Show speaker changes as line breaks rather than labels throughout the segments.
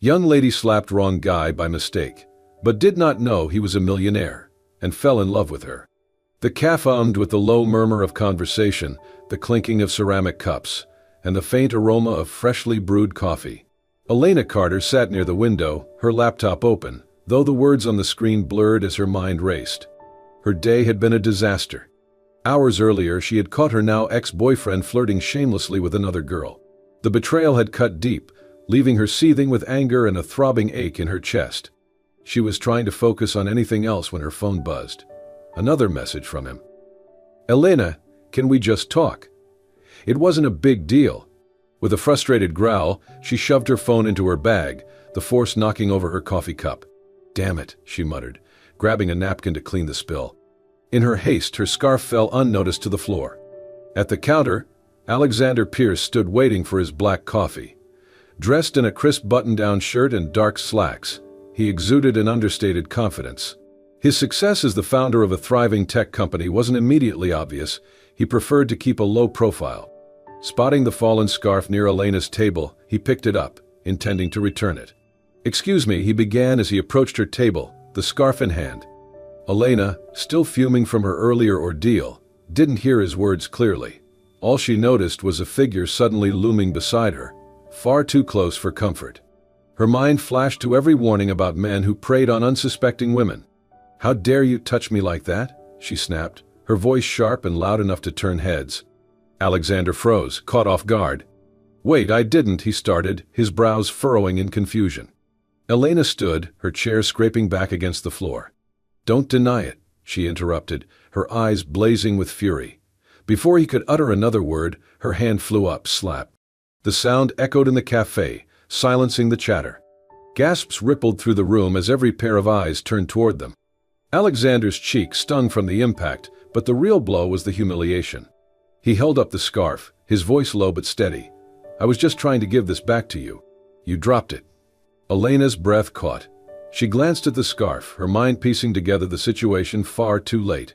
Young lady slapped wrong guy by mistake, but did not know he was a millionaire, and fell in love with her. The cafe hummed with the low murmur of conversation, the clinking of ceramic cups, and the faint aroma of freshly brewed coffee. Elena Carter sat near the window, her laptop open, though the words on the screen blurred as her mind raced. Her day had been a disaster. Hours earlier, she had caught her now ex-boyfriend flirting shamelessly with another girl. The betrayal had cut deep, leaving her seething with anger and a throbbing ache in her chest. She was trying to focus on anything else when her phone buzzed. Another message from him. "Elena, can we just talk?" It wasn't a big deal. With a frustrated growl, she shoved her phone into her bag, the force knocking over her coffee cup. "Damn it," she muttered, grabbing a napkin to clean the spill. In her haste, her scarf fell unnoticed to the floor. At the counter, Alexander Pierce stood waiting for his black coffee. Dressed in a crisp button-down shirt and dark slacks, he exuded an understated confidence. His success as the founder of a thriving tech company wasn't immediately obvious. He preferred to keep a low profile. Spotting the fallen scarf near Elena's table, he picked it up, intending to return it. "Excuse me," he began as he approached her table, the scarf in hand. Elena, still fuming from her earlier ordeal, didn't hear his words clearly. All she noticed was a figure suddenly looming beside her, far too close for comfort. Her mind flashed to every warning about men who preyed on unsuspecting women. "How dare you touch me like that?" she snapped, her voice sharp and loud enough to turn heads. Alexander froze, caught off guard. "Wait, I didn't," he started, his brows furrowing in confusion. Elena stood, her chair scraping back against the floor. "Don't deny it," she interrupted, her eyes blazing with fury. Before he could utter another word, her hand flew up, slap. The sound echoed in the cafe, silencing the chatter. Gasps rippled through the room as every pair of eyes turned toward them. Alexander's cheek stung from the impact, but the real blow was the humiliation. He held up the scarf, his voice low but steady. "I was just trying to give this back to you. You dropped it." Elena's breath caught. She glanced at the scarf, her mind piecing together the situation far too late.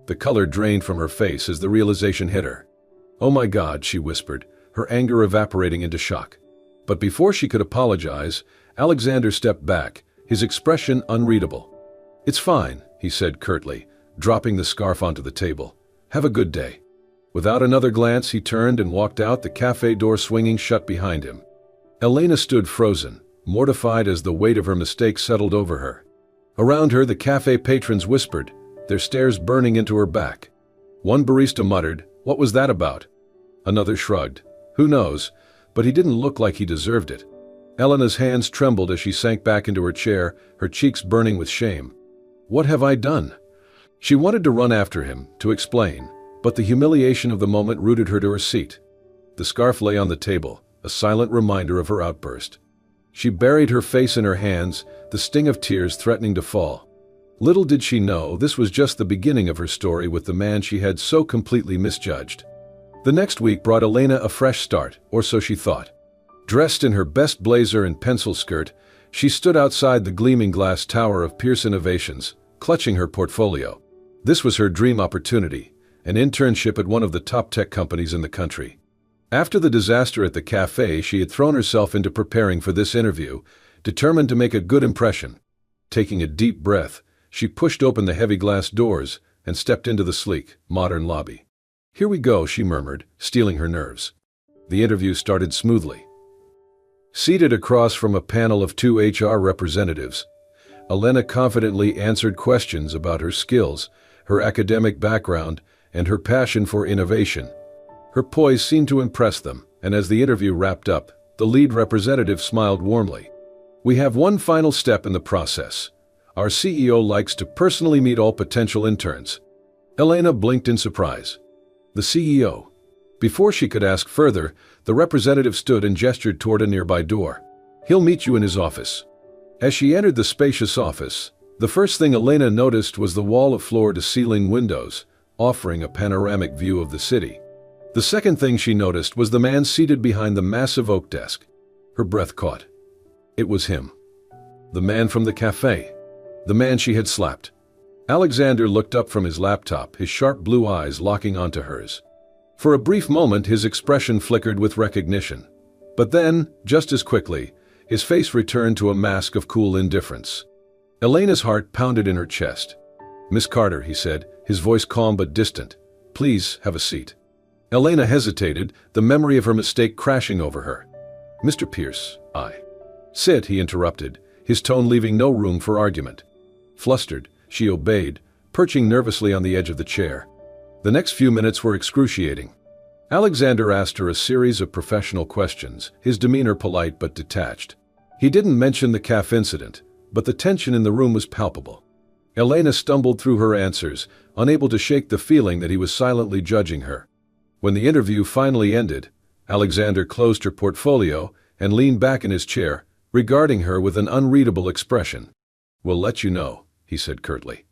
The color drained from her face as the realization hit her. "Oh my God," she whispered, her anger evaporating into shock. But before she could apologize, Alexander stepped back, his expression unreadable. "It's fine," he said curtly, dropping the scarf onto the table. "Have a good day." Without another glance, he turned and walked out, the cafe door swinging shut behind him. Elena stood frozen, mortified as the weight of her mistake settled over her. Around her, the cafe patrons whispered, their stares burning into her back. One barista muttered, "What was that about?" Another shrugged. "Who knows?" But he didn't look like he deserved it. Elena's hands trembled as she sank back into her chair, her cheeks burning with shame. "What have I done?" She wanted to run after him, to explain, but the humiliation of the moment rooted her to her seat. The scarf lay on the table, a silent reminder of her outburst. She buried her face in her hands, the sting of tears threatening to fall. Little did she know this was just the beginning of her story with the man she had so completely misjudged. The next week brought Elena a fresh start, or so she thought. Dressed in her best blazer and pencil skirt, she stood outside the gleaming glass tower of Pierce Innovations, clutching her portfolio. This was her dream opportunity, an internship at one of the top tech companies in the country. After the disaster at the cafe, she had thrown herself into preparing for this interview, determined to make a good impression. Taking a deep breath, she pushed open the heavy glass doors and stepped into the sleek, modern lobby. "Here we go," she murmured, steeling her nerves. The interview started smoothly. Seated across from a panel of 2 HR representatives, Elena confidently answered questions about her skills, her academic background, and her passion for innovation. Her poise seemed to impress them, and as the interview wrapped up, the lead representative smiled warmly. "We have one final step in the process. Our CEO likes to personally meet all potential interns." Elena blinked in surprise. The CEO. Before she could ask further, the representative stood and gestured toward a nearby door. "He'll meet you in his office." As she entered the spacious office, the first thing Elena noticed was the wall of floor-to-ceiling windows, offering a panoramic view of the city. The second thing she noticed was the man seated behind the massive oak desk. Her breath caught. It was him. The man from the cafe. The man she had slapped. Alexander looked up from his laptop, his sharp blue eyes locking onto hers. For a brief moment, his expression flickered with recognition. But then, just as quickly, His face returned to a mask of cool indifference. Elena's heart pounded in her chest. "Miss Carter," he said, his voice calm but distant. "Please have a seat." Elena hesitated, the memory of her mistake crashing over her. "Mr. Pierce, I—" "Sit," he interrupted, his tone leaving no room for argument. Flustered, she obeyed, perching nervously on the edge of the chair. The next few minutes were excruciating. Alexander asked her a series of professional questions, his demeanor polite but detached. He didn't mention the calf incident, but the tension in the room was palpable. Elena stumbled through her answers, unable to shake the feeling that he was silently judging her. When the interview finally ended, Alexander closed her portfolio and leaned back in his chair, regarding her with an unreadable expression. "We'll let you know," he said curtly.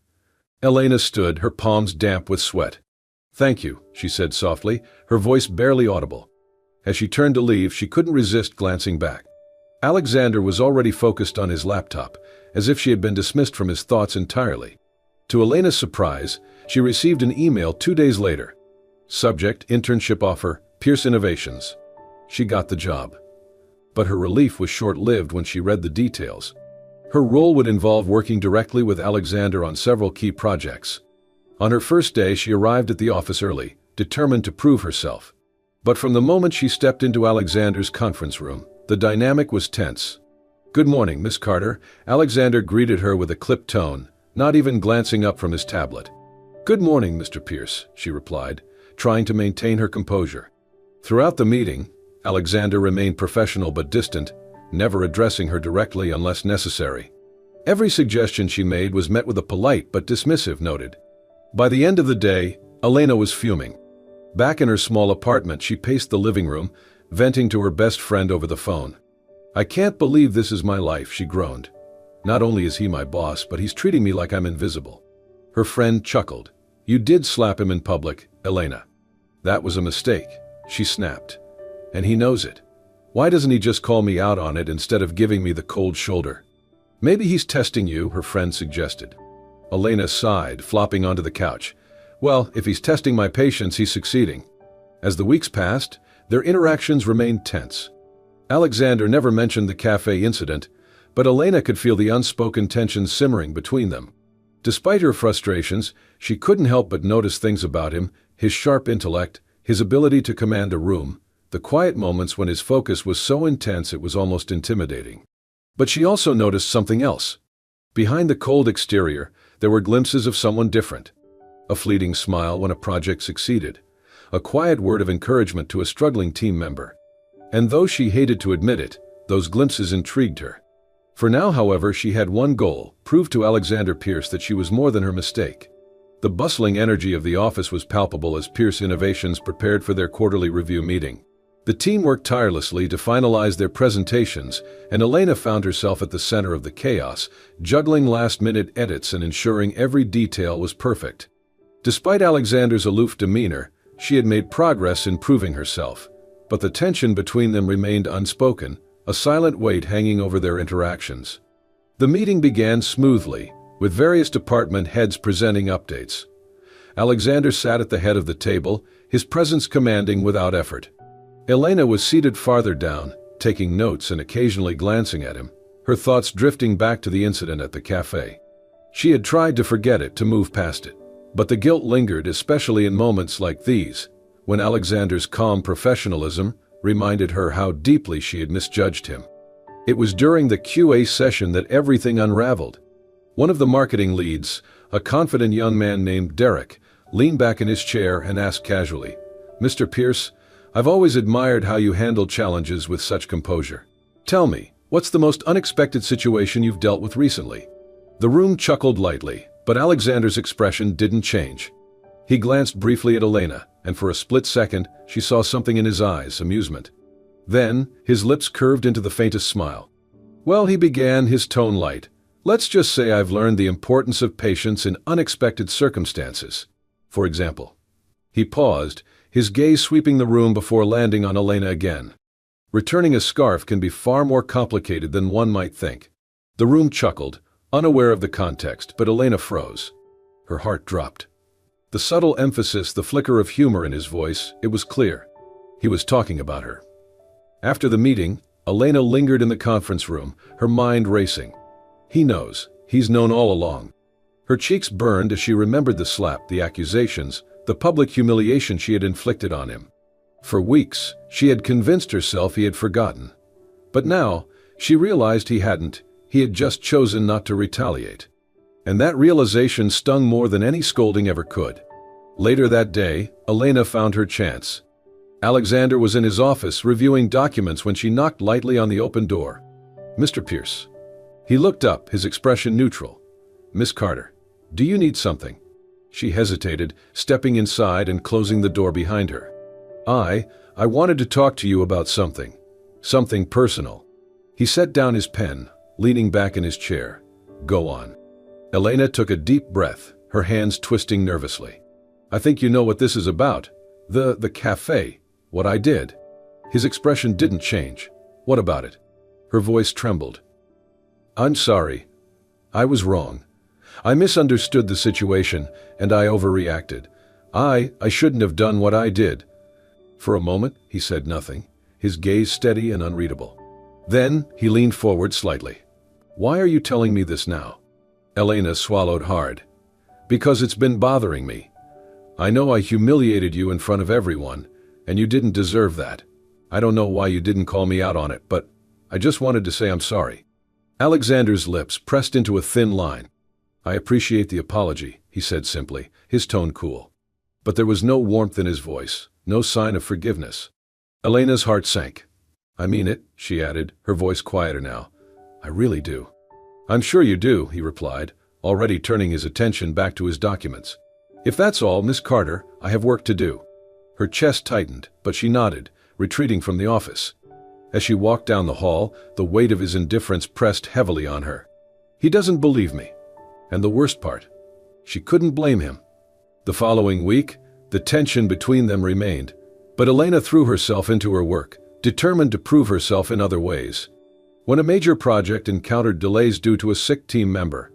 Elena stood, her palms damp with sweat. "Thank you," she said softly, her voice barely audible. As she turned to leave, she couldn't resist glancing back. Alexander was already focused on his laptop, as if she had been dismissed from his thoughts entirely. To Elena's surprise, she received an email 2 days later. Subject: internship offer, Pierce Innovations. She got the job. But her relief was short-lived when she read the details. Her role would involve working directly with Alexander on several key projects. On her first day, she arrived at the office early, determined to prove herself. But from the moment she stepped into Alexander's conference room, the dynamic was tense. "Good morning, Miss Carter," Alexander greeted her with a clipped tone, not even glancing up from his tablet. "Good morning, Mr. Pierce," she replied, trying to maintain her composure. Throughout the meeting, Alexander remained professional but distant, never addressing her directly unless necessary. Every suggestion she made was met with a polite but dismissive noted. By the end of the day, Elena was fuming. Back in her small apartment, she paced the living room, venting to her best friend over the phone. "I can't believe this is my life," she groaned. "Not only is he my boss, but he's treating me like I'm invisible." Her friend chuckled. "You did slap him in public, Elena." "That was a mistake," she snapped. "And he knows it. Why doesn't he just call me out on it instead of giving me the cold shoulder?" "Maybe he's testing you," her friend suggested. Elena sighed, flopping onto the couch. "Well, if he's testing my patience, he's succeeding." As the weeks passed, their interactions remained tense. Alexander never mentioned the cafe incident, but Elena could feel the unspoken tension simmering between them. Despite her frustrations, she couldn't help but notice things about him: his sharp intellect, his ability to command a room, the quiet moments when his focus was so intense it was almost intimidating. But she also noticed something else. Behind the cold exterior, there were glimpses of someone different. A fleeting smile when a project succeeded, a quiet word of encouragement to a struggling team member. And though she hated to admit it, those glimpses intrigued her. For now, however, she had one goal: prove to Alexander Pierce that she was more than her mistake. The bustling energy of the office was palpable as Pierce Innovations prepared for their quarterly review meeting. The team worked tirelessly to finalize their presentations, and Elena found herself at the center of the chaos, juggling last-minute edits and ensuring every detail was perfect. Despite Alexander's aloof demeanor, she had made progress in proving herself. But the tension between them remained unspoken, a silent weight hanging over their interactions. The meeting began smoothly, with various department heads presenting updates. Alexander sat at the head of the table, his presence commanding without effort. Elena was seated farther down, taking notes and occasionally glancing at him, her thoughts drifting back to the incident at the cafe. She had tried to forget it, to move past it, but the guilt lingered, especially in moments like these, when Alexander's calm professionalism reminded her how deeply she had misjudged him. It was during the QA session that everything unraveled. One of the marketing leads, a confident young man named Derek, leaned back in his chair and asked casually, "Mr. Pierce, I've always admired how you handle challenges with such composure. Tell me, what's the most unexpected situation you've dealt with recently?" The room chuckled lightly, but Alexander's expression didn't change. He glanced briefly at Elena, and for a split second, she saw something in his eyes: amusement. Then, his lips curved into the faintest smile. "Well," he began, his tone light, "let's just say I've learned the importance of patience in unexpected circumstances. For example." He paused, his gaze sweeping the room before landing on Elena again. "Returning a scarf can be far more complicated than one might think." The room chuckled, unaware of the context, but Elena froze. Her heart dropped. The subtle emphasis, the flicker of humor in his voice, it was clear. He was talking about her. After the meeting, Elena lingered in the conference room, her mind racing. He knows. He's known all along. Her cheeks burned as she remembered the slap, the accusations, the public humiliation she had inflicted on him. For weeks, she had convinced herself he had forgotten. But now, she realized he hadn't. He had just chosen not to retaliate. And that realization stung more than any scolding ever could. Later that day, Elena found her chance. Alexander was in his office reviewing documents when she knocked lightly on the open door. "Mr. Pierce." He looked up, his expression neutral. "Miss Carter, do you need something?" She hesitated, stepping inside and closing the door behind her. I wanted to talk to you about something. Something personal." He set down his pen, leaning back in his chair. "Go on." Elena took a deep breath, her hands twisting nervously. "I think you know what this is about. The cafe. What I did." His expression didn't change. "What about it?" Her voice trembled. "I'm sorry. I was wrong. I misunderstood the situation, and I overreacted. I shouldn't have done what I did." For a moment, he said nothing, his gaze steady and unreadable. Then, he leaned forward slightly. "Why are you telling me this now?" Elena swallowed hard. "Because it's been bothering me. I know I humiliated you in front of everyone, and you didn't deserve that. I don't know why you didn't call me out on it, but I just wanted to say I'm sorry." Alexander's lips pressed into a thin line. "I appreciate the apology," he said simply, his tone cool. But there was no warmth in his voice, no sign of forgiveness. Elena's heart sank. "I mean it," she added, her voice quieter now. "I really do." "I'm sure you do," he replied, already turning his attention back to his documents. "If that's all, Miss Carter, I have work to do." Her chest tightened, but she nodded, retreating from the office. As she walked down the hall, the weight of his indifference pressed heavily on her. He doesn't believe me. And the worst part, she couldn't blame him. The following week, the tension between them remained, but Elena threw herself into her work, determined to prove herself in other ways. When a major project encountered delays due to a sick team member,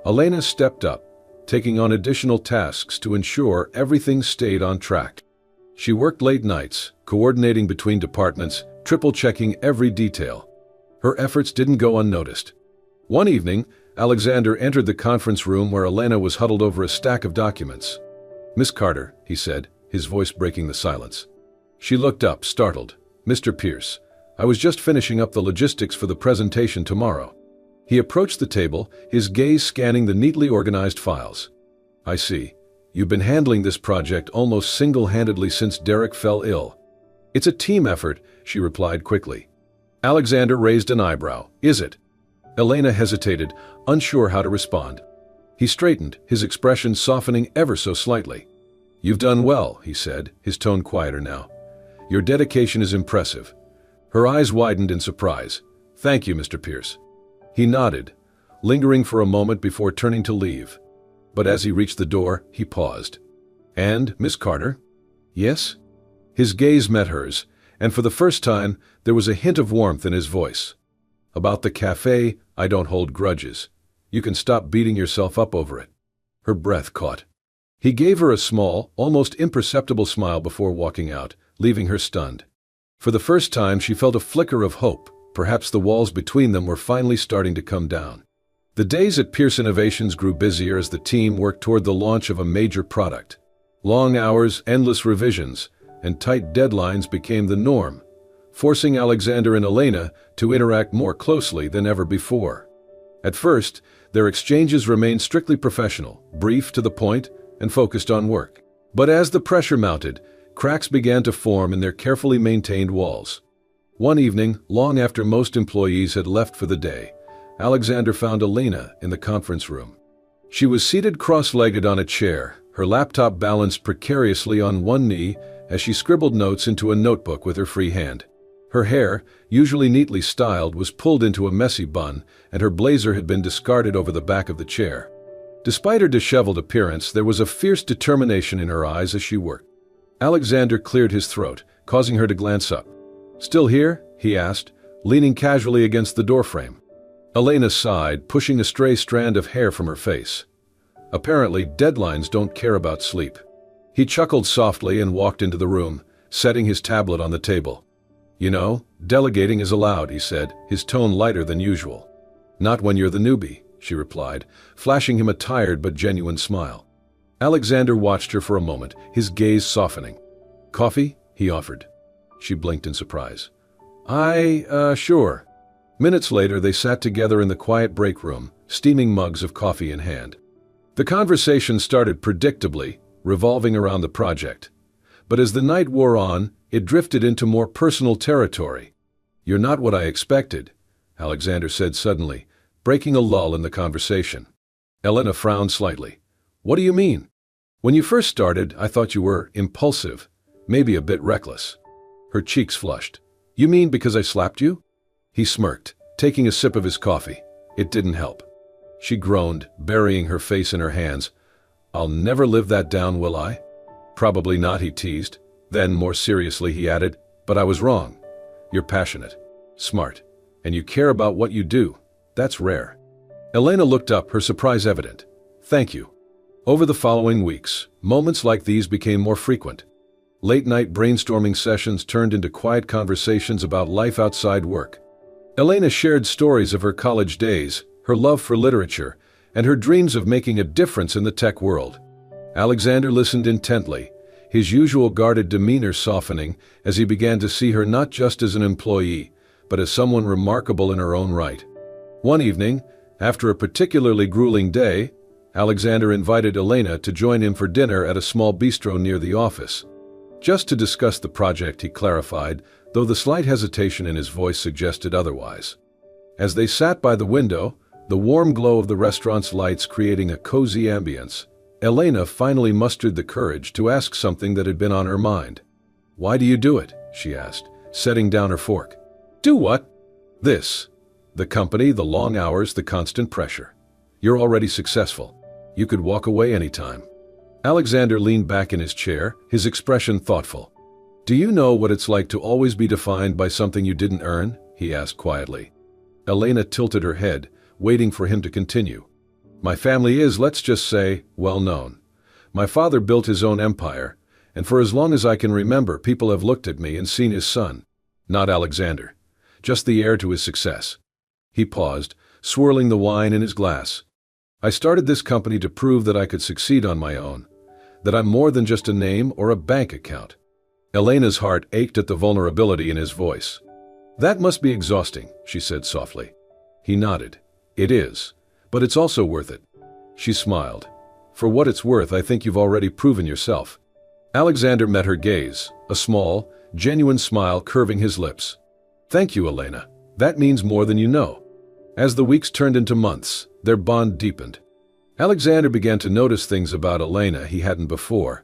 Elena stepped up, taking on additional tasks to ensure everything stayed on track. She worked late nights, coordinating between departments, triple-checking every detail. Her efforts didn't go unnoticed. One evening, Alexander entered the conference room where Elena was huddled over a stack of documents. "Miss Carter," he said, his voice breaking the silence. She looked up, startled. "Mr. Pierce, I was just finishing up the logistics for the presentation tomorrow." He approached the table, his gaze scanning the neatly organized files. "I see. You've been handling this project almost single-handedly since Derek fell ill." "It's a team effort," she replied quickly. Alexander raised an eyebrow. "Is it?" Elena hesitated, unsure how to respond. He straightened, his expression softening ever so slightly. "You've done well," he said, his tone quieter now. "Your dedication is impressive." Her eyes widened in surprise. "Thank you, Mr. Pierce." He nodded, lingering for a moment before turning to leave. But as he reached the door, he paused. "And, Miss Carter?" "Yes?" His gaze met hers, and for the first time, there was a hint of warmth in his voice. "About the cafe, I don't hold grudges. You can stop beating yourself up over it." Her breath caught. He gave her a small, almost imperceptible smile before walking out, leaving her stunned. For the first time, she felt a flicker of hope. Perhaps the walls between them were finally starting to come down. The days at Pierce Innovations grew busier as the team worked toward the launch of a major product. Long hours, endless revisions, and tight deadlines became the norm, forcing Alexander and Elena to interact more closely than ever before. At first, their exchanges remained strictly professional, brief to the point, and focused on work. But as the pressure mounted, cracks began to form in their carefully maintained walls. One evening, long after most employees had left for the day, Alexander found Elena in the conference room. She was seated cross-legged on a chair, her laptop balanced precariously on one knee as she scribbled notes into a notebook with her free hand. Her hair, usually neatly styled, was pulled into a messy bun, and her blazer had been discarded over the back of the chair. Despite her disheveled appearance, there was a fierce determination in her eyes as she worked. Alexander cleared his throat, causing her to glance up. "Still here?" he asked, leaning casually against the doorframe. Elena sighed, pushing a stray strand of hair from her face. Apparently, deadlines don't care about sleep. He chuckled softly and walked into the room, setting his tablet on the table. "You know, delegating is allowed," he said, his tone lighter than usual. "Not when you're the newbie," she replied, flashing him a tired but genuine smile. Alexander watched her for a moment, his gaze softening. "Coffee?" he offered. She blinked in surprise. Sure." Minutes later, they sat together in the quiet break room, steaming mugs of coffee in hand. The conversation started predictably, revolving around the project. But as the night wore on, it drifted into more personal territory. "You're not what I expected," Alexander said suddenly, breaking a lull in the conversation. Elena frowned slightly. "What do you mean?" "When you first started, I thought you were impulsive, maybe a bit reckless." Her cheeks flushed. "You mean because I slapped you?" He smirked, taking a sip of his coffee. It didn't help. She groaned, burying her face in her hands. "I'll never live that down, will I?" "Probably not," he teased. Then, more seriously, he added, "But I was wrong. You're passionate, smart, and you care about what you do. That's rare." Elena looked up, her surprise evident. "Thank you." Over the following weeks, moments like these became more frequent. Late-night brainstorming sessions turned into quiet conversations about life outside work. Elena shared stories of her college days, her love for literature, and her dreams of making a difference in the tech world. Alexander listened intently, his usual guarded demeanor softening as he began to see her not just as an employee, but as someone remarkable in her own right. One evening, after a particularly grueling day, Alexander invited Elena to join him for dinner at a small bistro near the office. Just to discuss the project, he clarified, though the slight hesitation in his voice suggested otherwise. As they sat by the window, the warm glow of the restaurant's lights creating a cozy ambience, Elena finally mustered the courage to ask something that had been on her mind. "Why do you do it?" she asked, setting down her fork. "Do what?" "This. The company, the long hours, the constant pressure. You're already successful. You could walk away anytime." Alexander leaned back in his chair, his expression thoughtful. "Do you know what it's like to always be defined by something you didn't earn?" he asked quietly. Elena tilted her head, waiting for him to continue. "My family is, let's just say, well known. My father built his own empire, and for as long as I can remember, people have looked at me and seen his son. Not Alexander. Just the heir to his success." He paused, swirling the wine in his glass. "I started this company to prove that I could succeed on my own, that I'm more than just a name or a bank account." Elena's heart ached at the vulnerability in his voice. "That must be exhausting," she said softly. He nodded. "It is, but it's also worth it." She smiled. "For what it's worth, I think you've already proven yourself." Alexander met her gaze, a small, genuine smile curving his lips. "Thank you, Elena. That means more than you know." As the weeks turned into months, their bond deepened. Alexander began to notice things about Elena he hadn't before.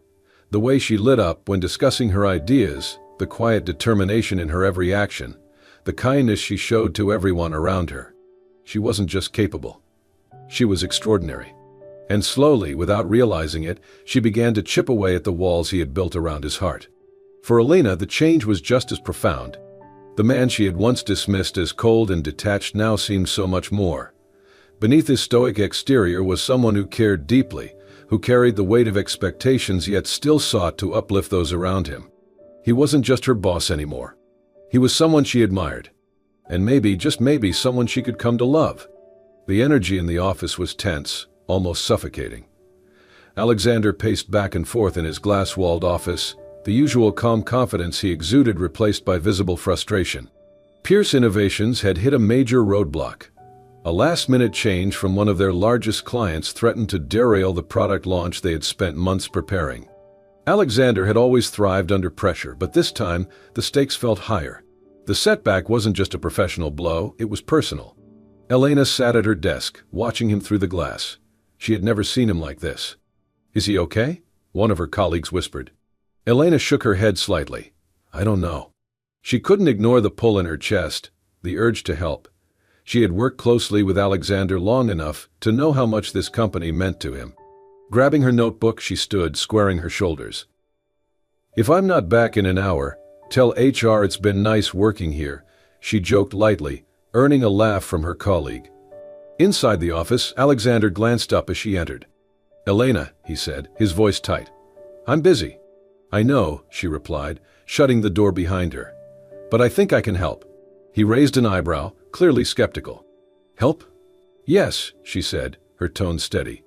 The way she lit up when discussing her ideas, the quiet determination in her every action, the kindness she showed to everyone around her. She wasn't just capable. She was extraordinary. And slowly, without realizing it, she began to chip away at the walls he had built around his heart. For Elena, the change was just as profound. The man she had once dismissed as cold and detached now seemed so much more. Beneath his stoic exterior was someone who cared deeply, who carried the weight of expectations yet still sought to uplift those around him. He wasn't just her boss anymore. He was someone she admired. And maybe, just maybe, someone she could come to love. The energy in the office was tense, almost suffocating. Alexander paced back and forth in his glass-walled office, the usual calm confidence he exuded replaced by visible frustration. Pierce Innovations had hit a major roadblock. A last-minute change from one of their largest clients threatened to derail the product launch they had spent months preparing. Alexander had always thrived under pressure, but this time the stakes felt higher. The setback wasn't just a professional blow, it was personal. Elena sat at her desk, watching him through the glass. She had never seen him like this. "Is he okay?" one of her colleagues whispered. Elena shook her head slightly. "I don't know." She couldn't ignore the pull in her chest, the urge to help. She had worked closely with Alexander long enough to know how much this company meant to him. Grabbing her notebook, she stood, squaring her shoulders. "If I'm not back in an hour, tell HR it's been nice working here," she joked lightly, earning a laugh from her colleague. Inside the office, Alexander glanced up as she entered. "Elena," he said, his voice tight. "I'm busy." "I know," she replied, shutting the door behind her. But I think I can help. He raised an eyebrow, clearly skeptical. Help? Yes, she said, her tone steady.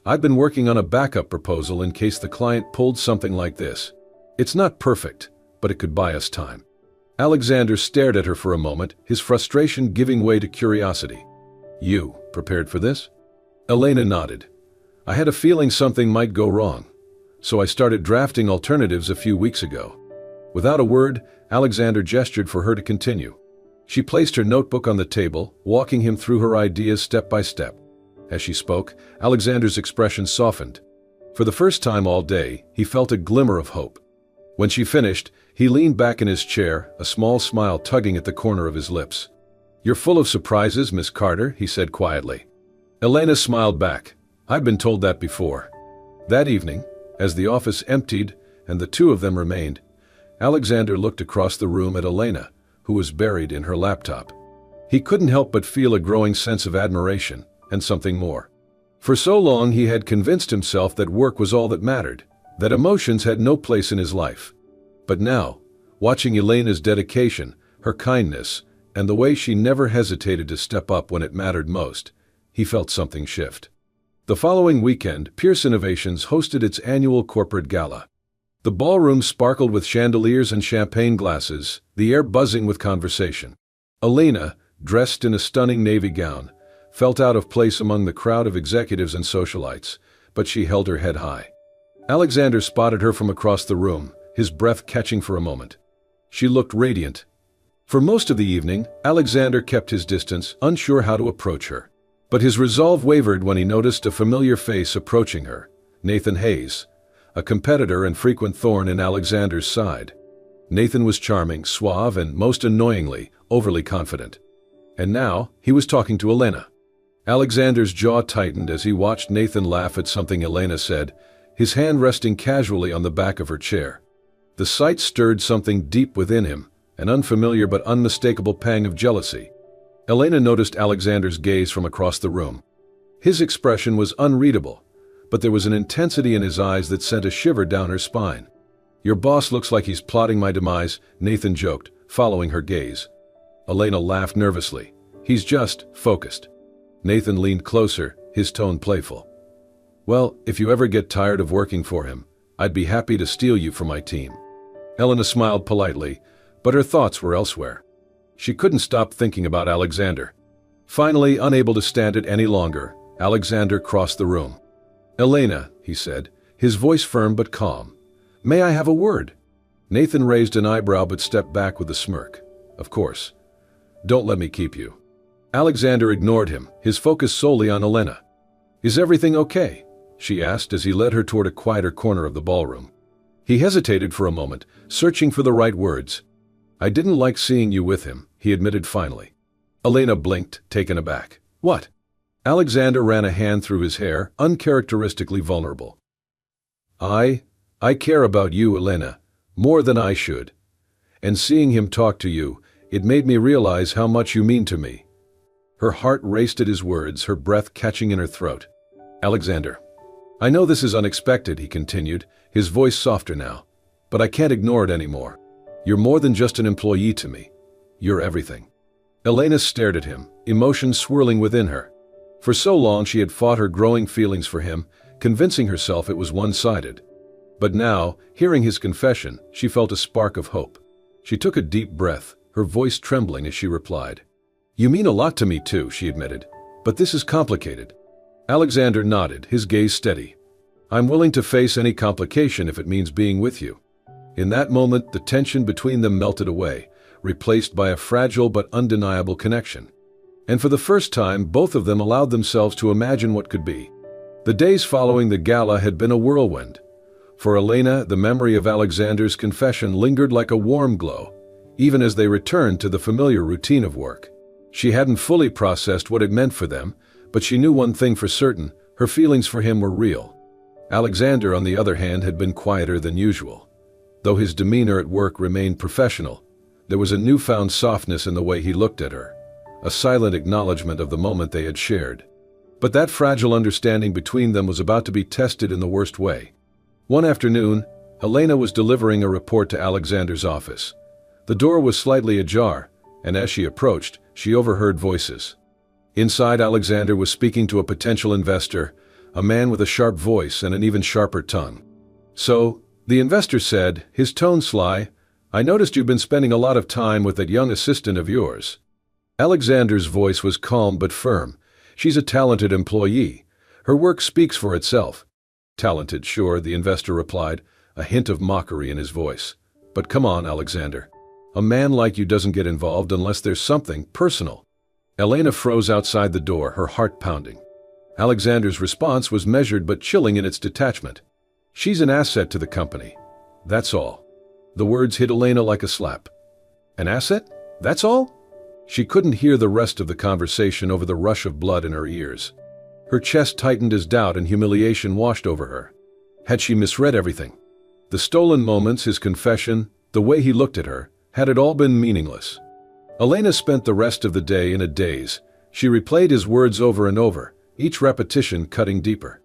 I've been working on a backup proposal in case the client pulled something like this. It's not perfect, but it could buy us time. Alexander stared at her for a moment, his frustration giving way to curiosity. You prepared for this? Elena nodded. I had a feeling something might go wrong, so I started drafting alternatives a few weeks ago. Without a word, Alexander gestured for her to continue. She placed her notebook on the table, walking him through her ideas step by step. As she spoke, Alexander's expression softened. For the first time all day, he felt a glimmer of hope. When she finished, he leaned back in his chair, a small smile tugging at the corner of his lips. You're full of surprises, Miss Carter, he said quietly. Elena smiled back. I'd been told that before. That evening, as the office emptied and the two of them remained, Alexander looked across the room at Elena, who was buried in her laptop. He couldn't help but feel a growing sense of admiration and something more. For so long he had convinced himself that work was all that mattered, that emotions had no place in his life. But now, watching Elena's dedication, her kindness, and the way she never hesitated to step up when it mattered most, he felt something shift. The following weekend, Pierce Innovations hosted its annual corporate gala. The ballroom sparkled with chandeliers and champagne glasses, the air buzzing with conversation. Elena, dressed in a stunning navy gown, felt out of place among the crowd of executives and socialites, but she held her head high. Alexander spotted her from across the room, his breath catching for a moment. She looked radiant. For most of the evening, Alexander kept his distance, unsure how to approach her. But his resolve wavered when he noticed a familiar face approaching her, Nathan Hayes, a competitor and frequent thorn in Alexander's side. Nathan was charming, suave, and most annoyingly, overly confident. And now, he was talking to Elena. Alexander's jaw tightened as he watched Nathan laugh at something Elena said, his hand resting casually on the back of her chair. The sight stirred something deep within him, an unfamiliar but unmistakable pang of jealousy. Elena noticed Alexander's gaze from across the room. His expression was unreadable, but there was an intensity in his eyes that sent a shiver down her spine. Your boss looks like he's plotting my demise, Nathan joked, following her gaze. Elena laughed nervously. He's just focused. Nathan leaned closer, his tone playful. Well, if you ever get tired of working for him, I'd be happy to steal you for my team. Elena smiled politely, but her thoughts were elsewhere. She couldn't stop thinking about Alexander. Finally, unable to stand it any longer, Alexander crossed the room. Elena, he said, his voice firm but calm. May I have a word? Nathan raised an eyebrow but stepped back with a smirk. Of course. Don't let me keep you. Alexander ignored him, his focus solely on Elena. Is everything okay? She asked as he led her toward a quieter corner of the ballroom. He hesitated for a moment, searching for the right words. I didn't like seeing you with him, he admitted finally. Elena blinked, taken aback. What? Alexander ran a hand through his hair, uncharacteristically vulnerable. I care about you, Elena, more than I should. And seeing him talk to you, it made me realize how much you mean to me. Her heart raced at his words, her breath catching in her throat. Alexander. I know this is unexpected, he continued, his voice softer now. But I can't ignore it anymore. You're more than just an employee to me. You're everything. Elena stared at him, emotions swirling within her. For so long she had fought her growing feelings for him, convincing herself it was one-sided. But now, hearing his confession, she felt a spark of hope. She took a deep breath, her voice trembling as she replied. You mean a lot to me too, she admitted. But this is complicated. Alexander nodded, his gaze steady. I'm willing to face any complication if it means being with you. In that moment, the tension between them melted away, replaced by a fragile but undeniable connection. And for the first time, both of them allowed themselves to imagine what could be. The days following the gala had been a whirlwind. For Elena, the memory of Alexander's confession lingered like a warm glow, even as they returned to the familiar routine of work. She hadn't fully processed what it meant for them, but she knew one thing for certain, her feelings for him were real. Alexander, on the other hand, had been quieter than usual. Though his demeanor at work remained professional, there was a newfound softness in the way he looked at her, a silent acknowledgement of the moment they had shared. But that fragile understanding between them was about to be tested in the worst way. One afternoon, Elena was delivering a report to Alexander's office. The door was slightly ajar, and as she approached, she overheard voices. Inside, Alexander was speaking to a potential investor, a man with a sharp voice and an even sharper tongue. "So," the investor said, his tone sly, "I noticed you've been spending a lot of time with that young assistant of yours." Alexander's voice was calm but firm. "She's a talented employee. Her work speaks for itself." "Talented, sure," the investor replied, a hint of mockery in his voice. "But come on, Alexander. A man like you doesn't get involved unless there's something personal." Elena froze outside the door, her heart pounding. Alexander's response was measured but chilling in its detachment. "She's an asset to the company. That's all." The words hit Elena like a slap. "An asset? That's all?" She couldn't hear the rest of the conversation over the rush of blood in her ears. Her chest tightened as doubt and humiliation washed over her. Had she misread everything? The stolen moments, his confession, the way he looked at her, had it all been meaningless? Elena spent the rest of the day in a daze. She replayed his words over and over, each repetition cutting deeper.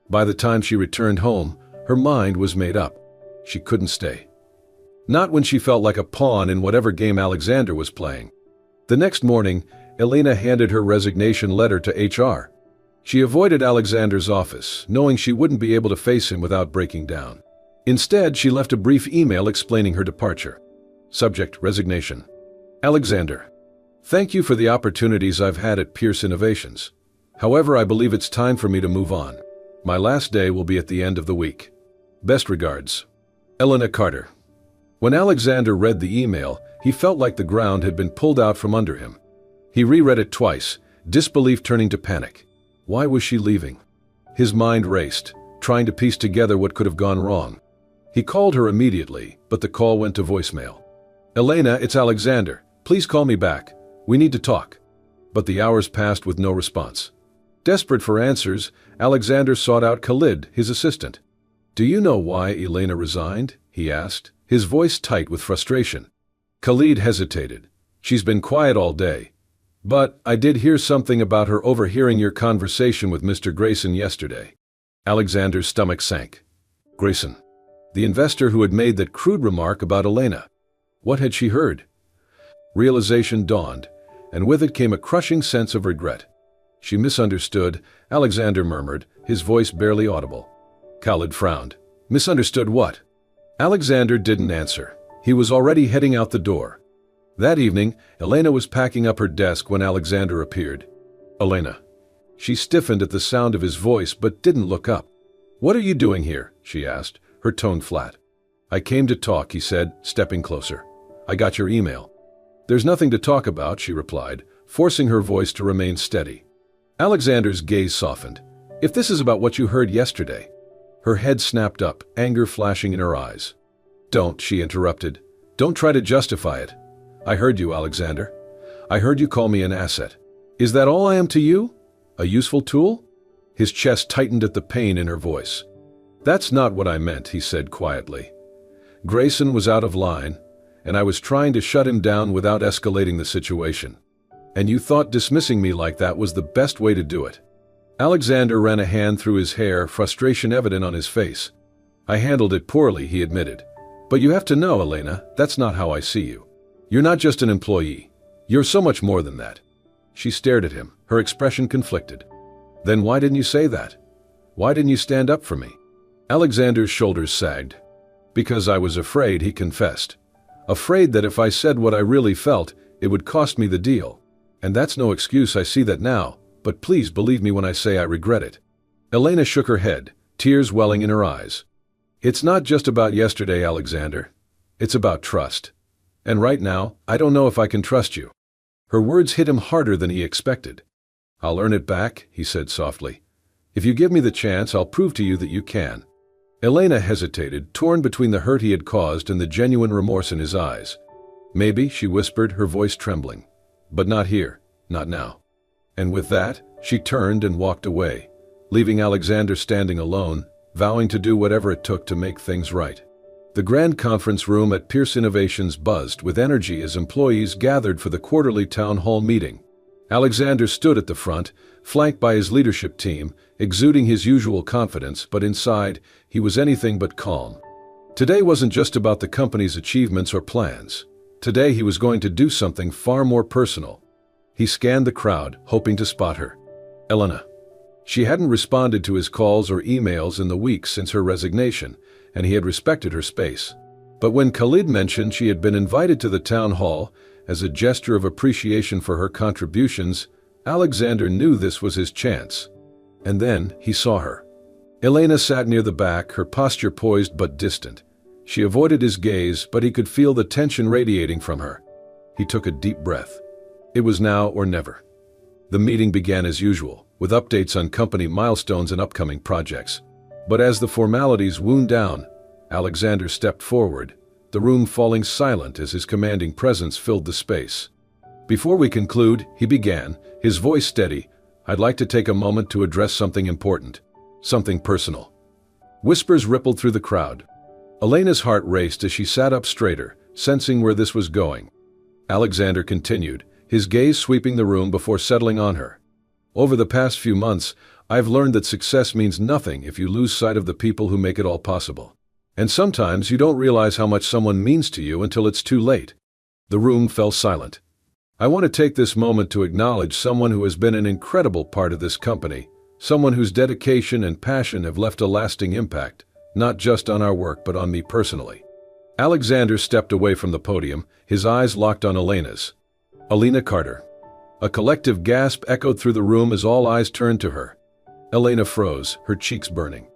By the time she returned home, her mind was made up. She couldn't stay. Not when she felt like a pawn in whatever game Alexander was playing. The next morning, Elena handed her resignation letter to HR. She avoided Alexander's office, knowing she wouldn't be able to face him without breaking down. Instead, she left a brief email explaining her departure. Subject: resignation. Alexander, thank you for the opportunities I've had at Pierce Innovations. However, I believe it's time for me to move on. My last day will be at the end of the week. Best regards, Elena Carter. When Alexander read the email, he felt like the ground had been pulled out from under him. He reread it twice, disbelief turning to panic. Why was she leaving? His mind raced, trying to piece together what could have gone wrong. He called her immediately, but the call went to voicemail. "Elena, it's Alexander. Please call me back. We need to talk." But the hours passed with no response. Desperate for answers, Alexander sought out Khalid, his assistant. "Do you know why Elena resigned?" he asked, his voice tight with frustration. Khalid hesitated. "She's been quiet all day. But I did hear something about her overhearing your conversation with Mr. Grayson yesterday." Alexander's stomach sank. Grayson, the investor who had made that crude remark about Elena. What had she heard? Realization dawned, and with it came a crushing sense of regret. "She misunderstood," Alexander murmured, his voice barely audible. Khalid frowned. "Misunderstood what?" Alexander didn't answer. He was already heading out the door. That evening, Elena was packing up her desk when Alexander appeared. "Elena." She stiffened at the sound of his voice but didn't look up. "What are you doing here?" she asked, her tone flat. "I came to talk," he said, stepping closer. "I got your email." "There's nothing to talk about," she replied, forcing her voice to remain steady. Alexander's gaze softened. "If this is about what you heard yesterday." Her head snapped up, anger flashing in her eyes. "Don't," she interrupted. "Don't try to justify it. I heard you, Alexander. I heard you call me an asset. Is that all I am to you? A useful tool?" His chest tightened at the pain in her voice. "That's not what I meant," he said quietly. "Grayson was out of line, and I was trying to shut him down without escalating the situation. And you thought dismissing me like that was the best way to do it." Alexander ran a hand through his hair, frustration evident on his face. "I handled it poorly," he admitted. "But you have to know, Elena, that's not how I see you. You're not just an employee. You're so much more than that." She stared at him, her expression conflicted. "Then why didn't you say that? Why didn't you stand up for me?" Alexander's shoulders sagged. "Because I was afraid," he confessed. "Afraid that if I said what I really felt, it would cost me the deal. And that's no excuse, I see that now, but please believe me when I say I regret it." Elena shook her head, tears welling in her eyes. "It's not just about yesterday, Alexander. It's about trust. And right now, I don't know if I can trust you." Her words hit him harder than he expected. "I'll earn it back," he said softly. "If you give me the chance, I'll prove to you that you can." Elena hesitated, torn between the hurt he had caused and the genuine remorse in his eyes. "Maybe," she whispered, her voice trembling. "But not here, not now." And with that, she turned and walked away, leaving Alexander standing alone, vowing to do whatever it took to make things right. The grand conference room at Pierce Innovations buzzed with energy as employees gathered for the quarterly town hall meeting. Alexander stood at the front, flanked by his leadership team, exuding his usual confidence, but inside, he was anything but calm. Today wasn't just about the company's achievements or plans. Today he was going to do something far more personal. He scanned the crowd, hoping to spot her. Elena. She hadn't responded to his calls or emails in the weeks since her resignation, and he had respected her space. But when Khalid mentioned she had been invited to the town hall as a gesture of appreciation for her contributions, Alexander knew this was his chance. And then he saw her. Elena sat near the back, her posture poised but distant. She avoided his gaze, but he could feel the tension radiating from her. He took a deep breath. It was now or never. The meeting began as usual, with updates on company milestones and upcoming projects. But as the formalities wound down, Alexander stepped forward, the room falling silent as his commanding presence filled the space. Before we conclude, he began, his voice steady, I'd like to take a moment to address something important, something personal. Whispers rippled through the crowd. Elena's heart raced as she sat up straighter, sensing where this was going. Alexander continued, his gaze sweeping the room before settling on her. Over the past few months, I've learned that success means nothing if you lose sight of the people who make it all possible. And sometimes you don't realize how much someone means to you until it's too late. The room fell silent. I want to take this moment to acknowledge someone who has been an incredible part of this company, someone whose dedication and passion have left a lasting impact, not just on our work but on me personally. Alexander stepped away from the podium, his eyes locked on Elena's. Elena Carter. A collective gasp echoed through the room as all eyes turned to her. Elena froze, her cheeks burning.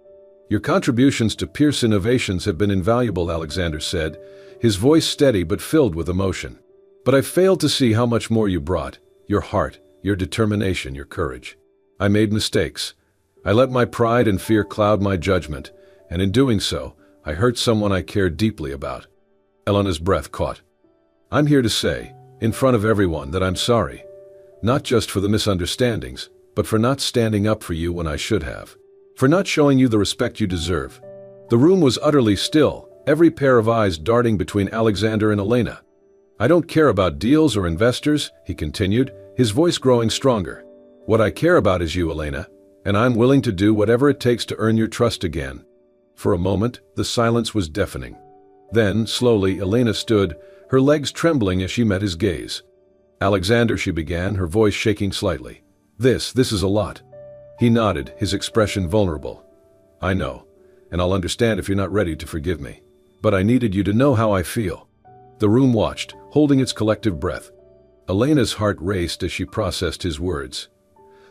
Your contributions to Pierce Innovations have been invaluable, Alexander said, his voice steady but filled with emotion. But I failed to see how much more you brought, your heart, your determination, your courage. I made mistakes. I let my pride and fear cloud my judgment, and in doing so, I hurt someone I cared deeply about. Elena's breath caught. I'm here to say, in front of everyone, that I'm sorry. Not just for the misunderstandings, but for not standing up for you when I should have. For not showing you the respect you deserve. The room was utterly still, every pair of eyes darting between Alexander and Elena. I don't care about deals or investors, he continued, his voice growing stronger. What I care about is you, Elena, and I'm willing to do whatever it takes to earn your trust again. For a moment, the silence was deafening. Then, slowly, Elena stood, her legs trembling as she met his gaze. Alexander, she began, her voice shaking slightly. This is a lot. He nodded, his expression vulnerable. I know, and I'll understand if you're not ready to forgive me. But I needed you to know how I feel. The room watched, holding its collective breath. Elena's heart raced as she processed his words.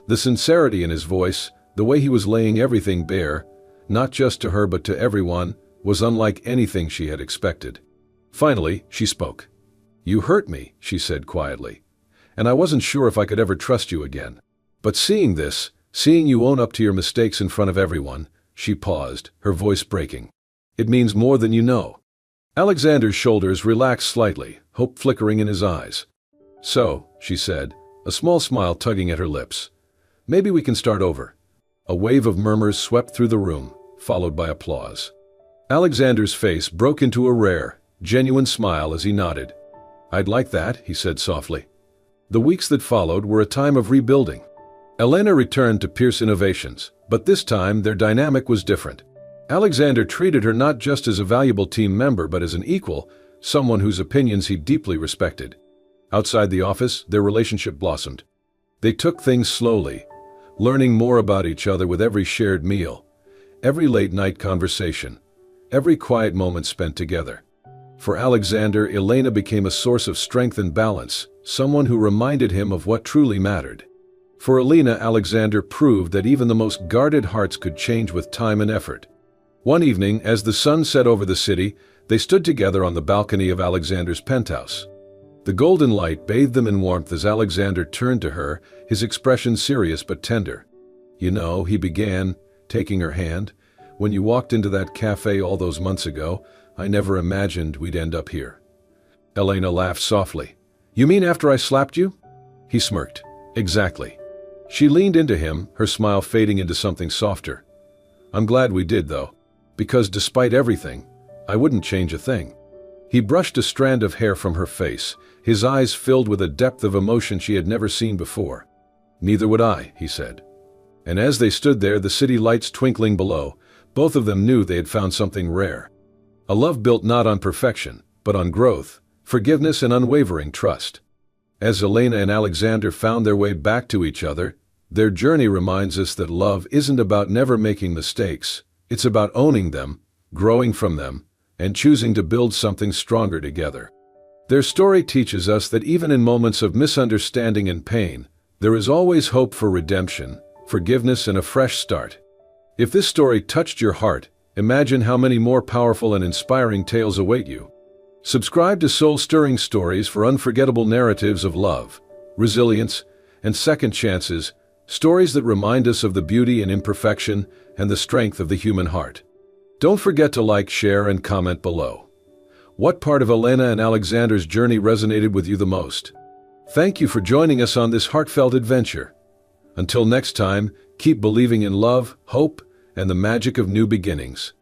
The sincerity in his voice, the way he was laying everything bare, not just to her but to everyone, was unlike anything she had expected. Finally, she spoke. You hurt me, she said quietly, and I wasn't sure if I could ever trust you again. But seeing this, seeing you own up to your mistakes in front of everyone, she paused, her voice breaking. It means more than you know. Alexander's shoulders relaxed slightly, hope flickering in his eyes. So, she said, a small smile tugging at her lips. Maybe we can start over. A wave of murmurs swept through the room, followed by applause. Alexander's face broke into a rare, genuine smile as he nodded. I'd like that, he said softly. The weeks that followed were a time of rebuilding. Elena returned to Pierce Innovations, but this time their dynamic was different. Alexander treated her not just as a valuable team member but as an equal, someone whose opinions he deeply respected. Outside the office, their relationship blossomed. They took things slowly, learning more about each other with every shared meal, every late-night conversation, every quiet moment spent together. For Alexander, Elena became a source of strength and balance, someone who reminded him of what truly mattered. For Elena, Alexander proved that even the most guarded hearts could change with time and effort. One evening, as the sun set over the city, they stood together on the balcony of Alexander's penthouse. The golden light bathed them in warmth as Alexander turned to her, his expression serious but tender. You know, he began, taking her hand, when you walked into that cafe all those months ago, I never imagined we'd end up here. Elena laughed softly. You mean after I slapped you? He smirked. Exactly. She leaned into him, her smile fading into something softer. I'm glad we did, though, because despite everything, I wouldn't change a thing. He brushed a strand of hair from her face, his eyes filled with a depth of emotion she had never seen before. Neither would I, he said. And as they stood there, the city lights twinkling below, both of them knew they had found something rare. A love built not on perfection, but on growth, forgiveness, and unwavering trust. As Elena and Alexander found their way back to each other, their journey reminds us that love isn't about never making mistakes, it's about owning them, growing from them, and choosing to build something stronger together. Their story teaches us that even in moments of misunderstanding and pain, there is always hope for redemption, forgiveness, and a fresh start. If this story touched your heart, imagine how many more powerful and inspiring tales await you. Subscribe to Soul-Stirring Stories for unforgettable narratives of love, resilience, and second chances, stories that remind us of the beauty and imperfection and the strength of the human heart. Don't forget to like, share, and comment below. What part of Elena and Alexander's journey resonated with you the most? Thank you for joining us on this heartfelt adventure. Until next time, keep believing in love, hope, and the magic of new beginnings.